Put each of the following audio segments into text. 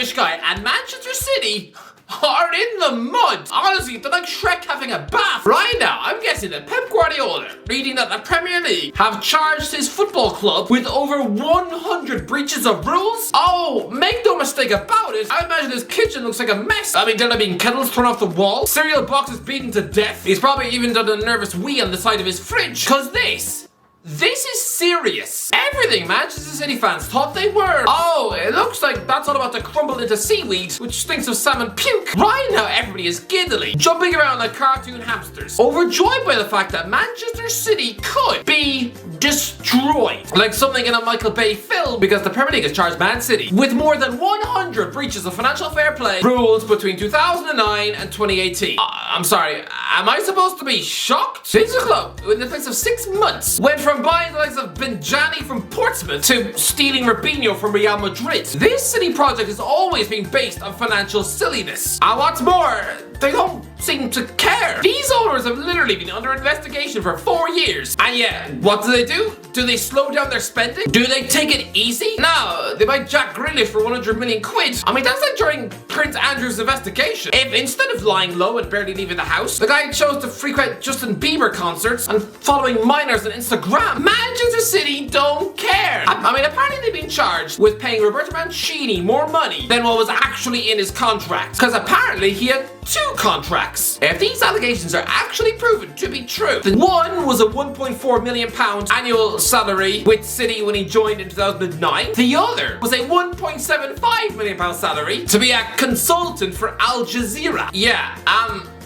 Irish guy, and Manchester City are in the mud. Honestly, they're like Shrek having a bath. Right now, I'm guessing that Pep Guardiola, reading that the Premier League have charged his football club with over 100 breaches of rules. Oh, make no mistake about it, I imagine his kitchen looks like a mess. I mean, there have been kettles thrown off the wall, cereal boxes beaten to death. He's probably even done a nervous wee on the side of his fridge. Cause this is serious. Everything Manchester City fans thought they were. Oh, it looks like that's all about to crumble into seaweed, which stinks of salmon puke. Right now, everybody is giddily, jumping around like cartoon hamsters, overjoyed by the fact that Manchester City could be destroyed. Like something in a Michael Bay film, because the Premier League has charged Man City with more than 100 breaches of financial fair play rules between 2009 and 2018. I'm sorry, am I supposed to be shocked? This club, in the place of 6 months, went from buying the likes of Benjani from Portsmouth to stealing Robinho from Real Madrid. This city project has always been based on financial silliness. And what's more, they don't seem to care. These owners have literally been under investigation for 4 years. And yeah, what do? Do they slow down their spending? Do they take it easy? No, they buy Jack Grealish for 100 million quid. I mean, that's like during Prince Andrew's investigation. If instead of lying low and barely leaving the house, the guy chose to frequent Justin Bieber concerts and following minors on Instagram, Manchester City don't care. I mean, apparently they've been charged with paying Roberto Mancini more money than what was actually in his contract. Because apparently he had 2 contracts. If these allegations are actually proven to be true, then one was a £1.4 million annual salary with City when he joined in 2009. The other was a £1.75 million salary to be a consultant for Al Jazeera. Yeah,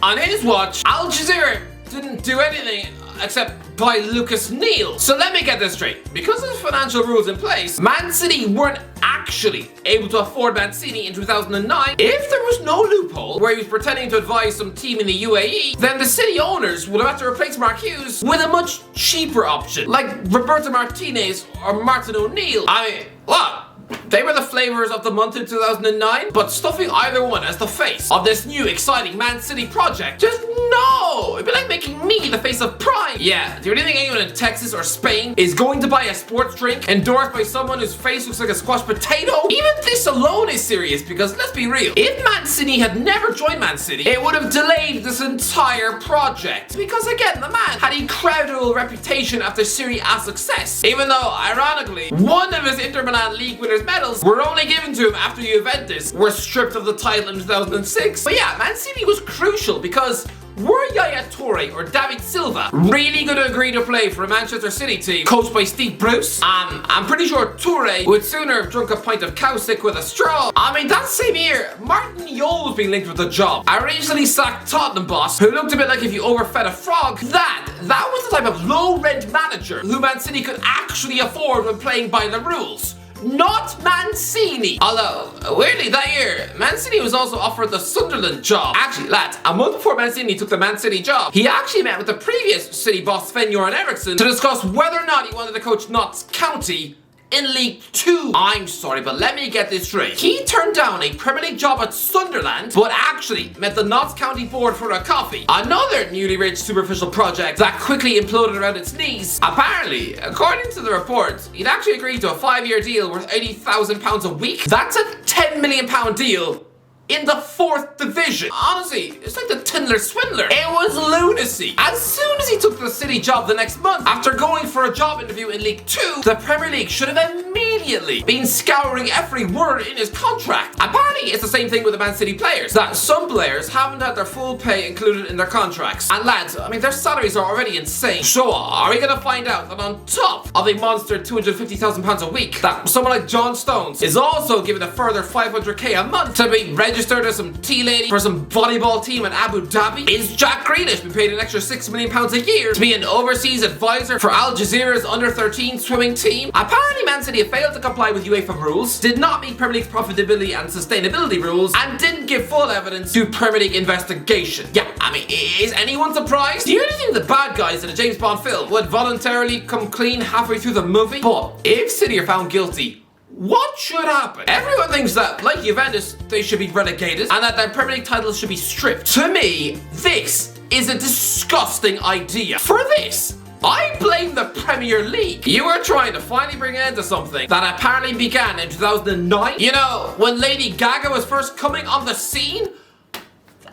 on his watch, Al Jazeera didn't do anything except by Lucas Neal. So let me get this straight. Because of the financial rules in place, Man City weren't actually able to afford Mancini in 2009. If there was no loophole where he was pretending to advise some team in the UAE, then the City owners would have had to replace Mark Hughes with a much cheaper option, like Roberto Martinez or Martin O'Neill. I mean, what? They were the flavors of the month in 2009, but stuffing either one as the face of this new exciting Man City project, just no! It'd be like making me the face of Prime. Yeah, do you really think anyone in Texas or Spain is going to buy a sports drink endorsed by someone whose face looks like a squashed potato? Even this alone is serious, because let's be real, if Man City had never joined Man City, it would have delayed this entire project. Because again, the man had a credible reputation after Serie A success, even though, ironically, one of his Inter Milan League winners medals were only given to him after Juventus were stripped of the title in 2006. But yeah, Man City was crucial because were Yaya Toure or David Silva really going to agree to play for a Manchester City team coached by Steve Bruce? I'm pretty sure Toure would sooner have drunk a pint of cow sick with a straw. I mean, that same year, Martin Yole was being linked with the job. A recently sacked Tottenham boss who looked a bit like if you overfed a frog. That was the type of low-rent manager who Man City could actually afford when playing by the rules. Not Mancini. Although, weirdly, that year, Mancini was also offered the Sunderland job. Actually, lads, a month before Mancini took the Man City job, he actually met with the previous City boss Sven-Göran Eriksson to discuss whether or not he wanted to coach Notts County in League 2. I'm sorry, but let me get this straight. He turned down a Premier League job at Sunderland, but actually met the Notts County board for a coffee. Another newly rich superficial project that quickly imploded around its knees. Apparently, according to the report, he'd actually agreed to a 5-year deal worth £80,000 a week. That's a £10 million deal in the 4th division. Honestly, it's like the Tindler Swindler. It was lunacy. As soon as he took the City job the next month, after going for a job interview in League 2, the Premier League should have immediately been scouring every word in his contract. Apparently, it's the same thing with the Man City players, that some players haven't had their full pay included in their contracts. And lads, I mean, their salaries are already insane. So are we gonna find out that on top of a monster £250,000 a week, that someone like John Stones is also given a further 500k a month to be registered as some tea lady for some volleyball team in Abu Dhabi? Is Jack Grealish been paid an extra £6 million a year to be an overseas advisor for Al Jazeera's under-13 swimming team? Apparently, Man City have failed to comply with UEFA rules, did not meet Premier League's profitability and sustainability rules, and didn't give full evidence to Premier League investigation. Yeah, I mean, is anyone surprised? Do you really think the bad guys in a James Bond film would voluntarily come clean halfway through the movie? But if City are found guilty, what should happen? Everyone thinks that, like Juventus, they should be relegated and that their Premier League titles should be stripped. To me, this is a disgusting idea. For this, I blame the Premier League. You are trying to finally bring an end to something that apparently began in 2009. You know, when Lady Gaga was first coming on the scene?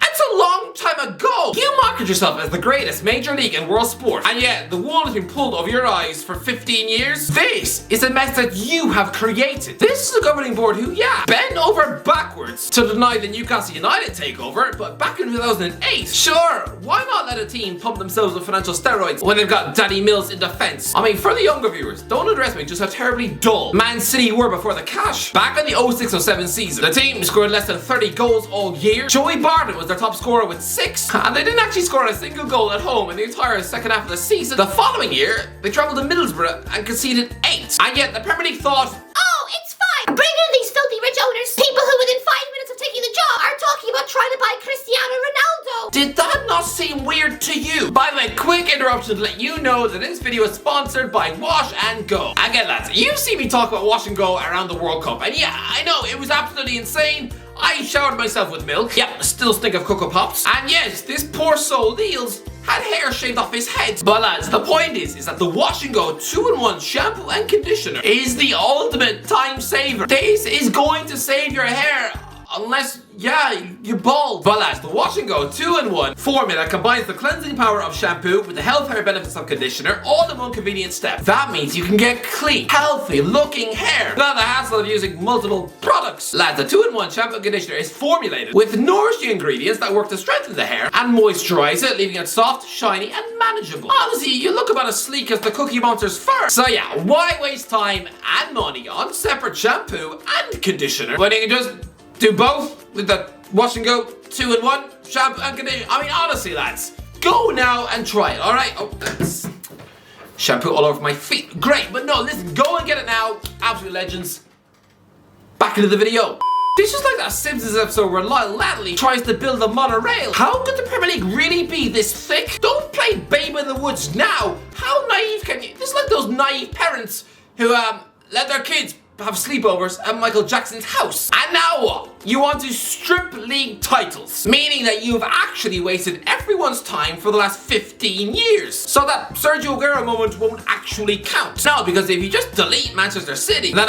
That's a long time ago. You market yourself as the greatest major league in world sport, and yet the wool has been pulled over your eyes for 15 years. This is a mess that you have created. This is a governing board who, bent over backwards to deny the Newcastle United takeover, but back in 2008, sure, why not let a team pump themselves with financial steroids when they've got Danny Mills in defense? I mean, for the younger viewers, don't underestimate just how terribly dull Man City were before the cash. Back in the 06-07 season, the team scored less than 30 goals all year. Joey Barton was their top scorer with 6, and they didn't actually score a single goal at home in the entire second half of the season. The following year, they travelled to Middlesbrough and conceded 8. And yet the Premier League thought, oh, it's fine. Bring in these filthy rich owners. People who within 5 minutes of taking the job are talking about trying to buy Cristiano Ronaldo. did that not seem weird to you? By the way, quick interruption to let you know that this video is sponsored by Wash and Go. Again lads, you've seen me talk about Wash and Go around the World Cup, and yeah, I know, it was absolutely insane. I showered myself with milk. Yep, still stink of Cocoa Pops. And yes, this poor soul Niels had hair shaved off his head. But lads, the point is that the Wash and Go 2-in-1 shampoo and conditioner is the ultimate time saver. This is going to save your hair. Unless, you're bald. But lads, the Wash and Go 2-in-1 formula combines the cleansing power of shampoo with the health care benefits of conditioner, all in one convenient step. That means you can get clean, healthy looking hair without the hassle of using multiple products. Lads, the 2-in-1 shampoo and conditioner is formulated with nourishing ingredients that work to strengthen the hair and moisturize it, leaving it soft, shiny, and manageable. Honestly, you look about as sleek as the Cookie Monster's fur. So yeah, why waste time and money on separate shampoo and conditioner when you can just do both with the Wash and Go 2-in-1 shampoo and conditioner? I mean, honestly, lads, go now and try it, alright? Oh, that's shampoo all over my feet. Great, but no, listen, go and get it now. Absolute legends. Back into the video. This is like that Simpsons episode where Lyle Lanley tries to build a monorail. How could the Premier League really be this thick? Don't play Babe in the Woods now. How naive can you? This is like those naive parents who let their kids have sleepovers at Michael Jackson's house. And now what? You want to strip league titles, meaning that you've actually wasted everyone's time for the last 15 years. So that Sergio Aguero moment won't actually count. No, because if you just delete Manchester City, then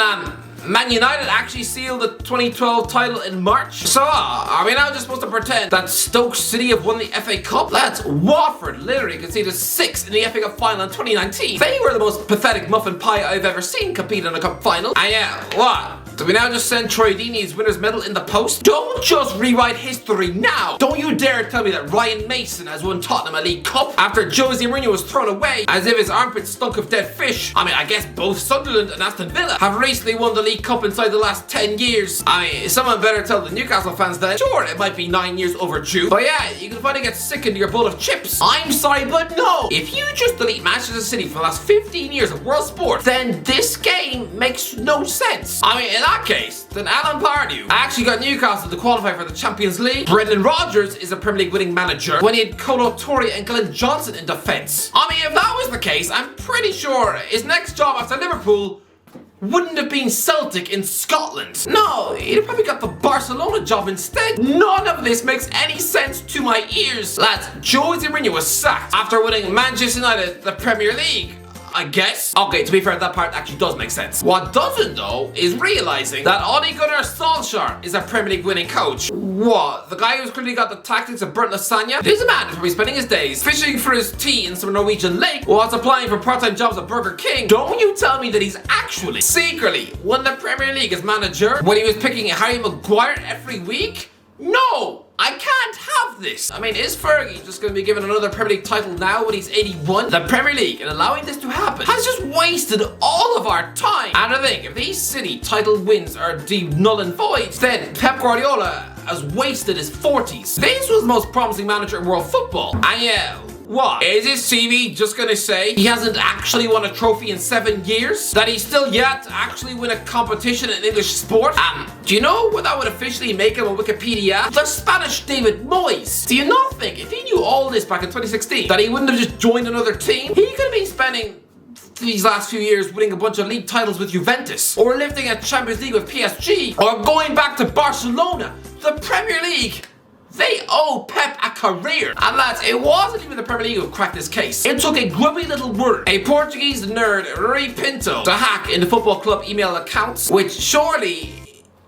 Man United actually sealed the 2012 title in March. So, are we now just supposed to pretend that Stoke City have won the FA Cup? Lads, Watford literally conceded 6 in the FA Cup final in 2019. They were the most pathetic muffin pie I've ever seen compete in a cup final. And yeah, what? Do we now just send Troy Deeney's winner's medal in the post? Don't just rewrite history now! Don't you dare tell me that Ryan Mason has won Tottenham a League Cup after Jose Mourinho was thrown away as if his armpits stunk of dead fish. I mean, I guess both Sunderland and Aston Villa have recently won the League Cup inside the last 10 years. I mean, someone better tell the Newcastle fans that. Sure, it might be 9 years overdue, but yeah, you can finally get sick into your bowl of chips. I'm sorry, but no! If you just delete Manchester City for the last 15 years of world sport, then this game makes no sense. I mean, in that case, then Alan Pardew actually got Newcastle to qualify for the Champions League. Brendan Rodgers is a Premier League winning manager when he had Kolo Toure and Glenn Johnson in defence. I mean, if that was the case, I'm pretty sure his next job after Liverpool wouldn't have been Celtic in Scotland. No, he'd have probably got the Barcelona job instead. None of this makes any sense to my ears. Lads, Jose Mourinho was sacked after winning Manchester United the Premier League, I guess. Okay, to be fair, that part actually does make sense. What doesn't, though, is realizing that Ole Gunnar Solskjaer is a Premier League winning coach. What? The guy who's clearly got the tactics of burnt lasagna? This man is probably spending his days fishing for his tea in some Norwegian lake whilst applying for part-time jobs at Burger King. Don't you tell me that he's actually secretly won the Premier League as manager when he was picking Harry Maguire every week? No! I can't have this. I mean, is Fergie just going to be given another Premier League title now when he's 81? The Premier League, in allowing this to happen, has just wasted all of our time. And I think if these City title wins are deemed null and void, then Pep Guardiola has wasted his 40s. This was the most promising manager in world football. And yeah, what? Is his CV just gonna say he hasn't actually won a trophy in 7 years? That he's still yet to actually win a competition in English sport? Do you know what that would officially make him on Wikipedia? The Spanish David Moyes. Do you not think if he knew all this back in 2016 that he wouldn't have just joined another team? He could have been spending these last few years winning a bunch of league titles with Juventus, or lifting a Champions League with PSG, or going back to Barcelona. The Premier League, They owe Pep a career. And lads, it wasn't even the Premier League who cracked this case. It took a grubby little word, a Portuguese nerd, Rui Pinto, to hack into football club email accounts, which surely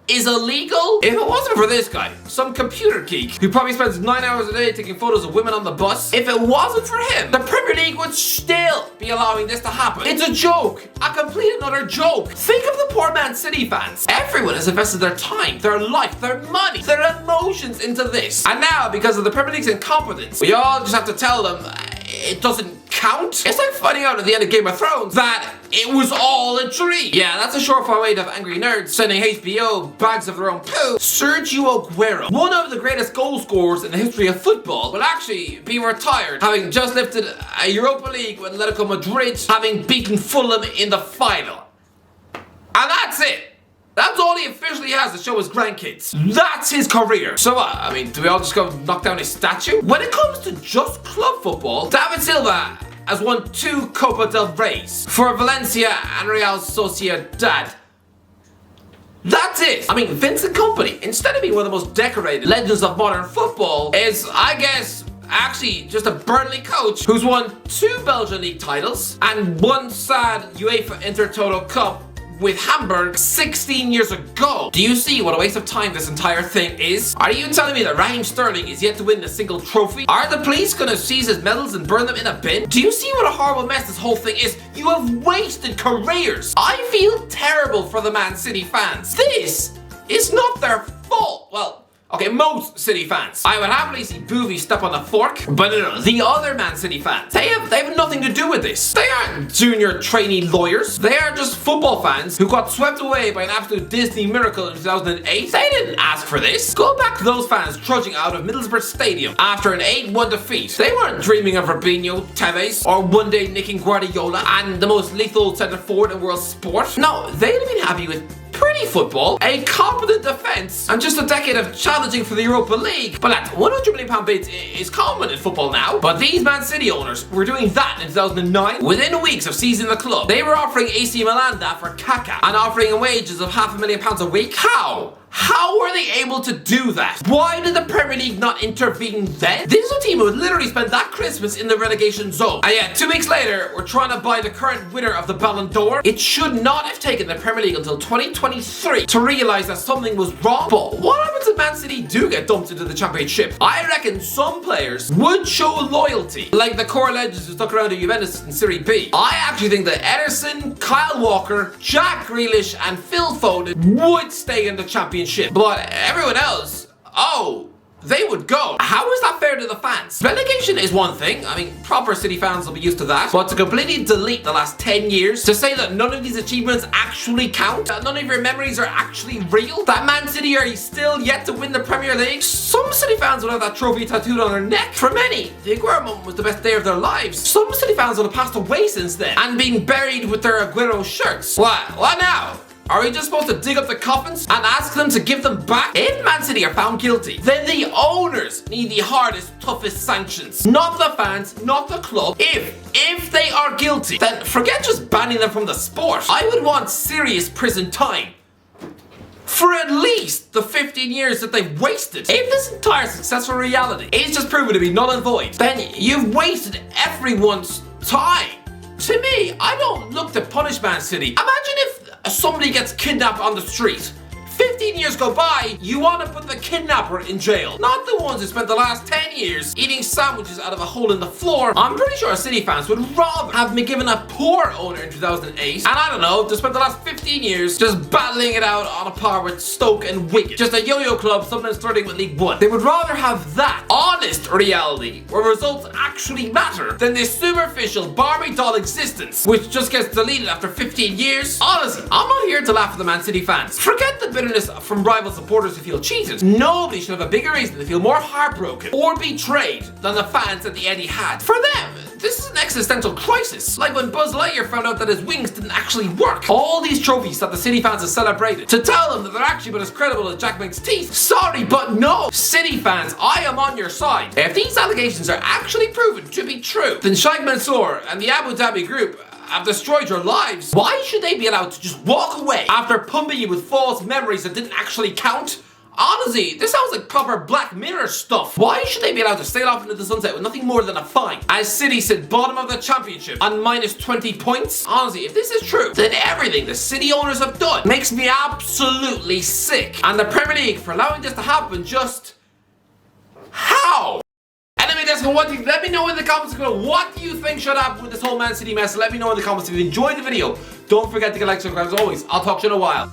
is illegal? If it wasn't for this guy, some computer geek who probably spends 9 hours a day taking photos of women on the bus, if it wasn't for him, the Premier League would still be allowing this to happen. It's a joke. A complete and utter joke. Think of the poor Man City fans. Everyone has invested their time, their life, their money, their emotions into this. And now, because of the Premier League's incompetence, we all just have to tell them it doesn't count. It's like finding out at the end of Game of Thrones that it was all a dream. Yeah, that's a surefire way to have angry nerds sending HBO bags of their own poo. Sergio Aguero, one of the greatest goal scorers in the history of football, will actually be retired, having just lifted a Europa League with Atletico Madrid, having beaten Fulham in the final. And that's it. That's all he officially has to show his grandkids. That's his career. So what? I mean, do we all just go knock down his statue? When it comes to just club football, David Silva has won 2 Copa del Reys for Valencia and Real Sociedad. That's it. I mean, Vincent Kompany, instead of being one of the most decorated legends of modern football, is, I guess, actually just a Burnley coach who's won 2 Belgian league titles and 1 sad UEFA Intertoto Cup with Hamburg 16 years ago. Do you see what a waste of time this entire thing is? Are you telling me that Raheem Sterling is yet to win a single trophy? Are the police gonna seize his medals and burn them in a bin? Do you see what a horrible mess this whole thing is? You have wasted careers. I feel terrible for the Man City fans. This is not their fault. Well, okay, most City fans. I would happily see Boovy step on the fork, but no, the other Man City fans, they have nothing to do with this. They aren't junior trainee lawyers. They are just football fans who got swept away by an absolute Disney miracle in 2008. They didn't ask for this. Go back to those fans trudging out of Middlesbrough Stadium after an 8-1 defeat. They weren't dreaming of Robinho, Tevez, or one day nicking Guardiola and the most lethal centre forward in world sport. No, they'd have been happy with pretty football, a competent defence, and just a decade of challenging for the Europa League. But that £100 million bids is common in football now. But these Man City owners were doing that in 2009. Within weeks of seizing the club, they were offering AC Milan that for Kaká and offering him wages of £500,000 a week. How were they able to do that? Why did the Premier League not intervene then? This is a team who would literally spend that Christmas in the relegation zone. And yet, 2 weeks later, we're trying to buy the current winner of the Ballon d'Or. It should not have taken the Premier League until 2023 to realise that something was wrong. But what happens if Man City do get dumped into the Championship? I reckon some players would show loyalty, like the core legends who stuck around at Juventus in Serie B. I actually think that Ederson, Kyle Walker, Jack Grealish, and Phil Foden would stay in the Championship. But everyone else, they would go. How is that fair to the fans? Relegation is one thing. I mean, proper City fans will be used to that. But to completely delete the last 10 years, to say that none of these achievements actually count, that none of your memories are actually real, that Man City are still yet to win the Premier League, some City fans would have that trophy tattooed on their neck. For many, the Aguero moment was the best day of their lives. Some City fans would have passed away since then and been buried with their Aguero shirts. What now? Are we just supposed to dig up the coffins and ask them to give them back? If Man City are found guilty, then the owners need the hardest, toughest sanctions. Not the fans, not the club. If they are guilty, then forget just banning them from the sport. I would want serious prison time for at least the 15 years that they've wasted. If this entire successful reality is just proven to be null and void, then you've wasted everyone's time. To me, I don't look to punish Man City. Imagine if somebody gets kidnapped on the street. 15 years go by, you want to put the kidnapper in jail, not the ones who spent the last 10 years eating sandwiches out of a hole in the floor. I'm pretty sure City fans would rather have been given a poor owner in 2008, and I don't know, to spend the last 15 years just battling it out on a par with Stoke and Wigan. Just a yo-yo club, sometimes flirting with League One. They would rather have that honest reality, where results actually matter, than this superficial Barbie doll existence, which just gets deleted after 15 years. Honestly, I'm not here to laugh at the Man City fans. Forget the bitterness from rival supporters who feel cheated. Nobody should have a bigger reason to feel more heartbroken or betrayed than the fans at the Etihad. For them, this is an existential crisis, like when Buzz Lightyear found out that his wings didn't actually work. All these trophies that the City fans have celebrated to tell them that they're actually but as credible as Jack Mink's teeth. Sorry, but no. City fans, I am on your side. If these allegations are actually proven to be true, then Sheikh Mansour and the Abu Dhabi group have destroyed your lives. Why should they be allowed to just walk away after pumping you with false memories that didn't actually count? Honestly, this sounds like proper Black Mirror stuff. Why should they be allowed to sail off into the sunset with nothing more than a fine? As City sit bottom of the championship on minus 20 points? Honestly, if this is true, then everything the City owners have done makes me absolutely sick. And the Premier League, for allowing this to happen, just... how? Anyway, that's one thing. Let me know in the comments below, what do you think should happen with this whole Man City mess? Let me know in the comments. If you enjoyed the video, don't forget to get a like, subscribe. As always, I'll talk to you in a while.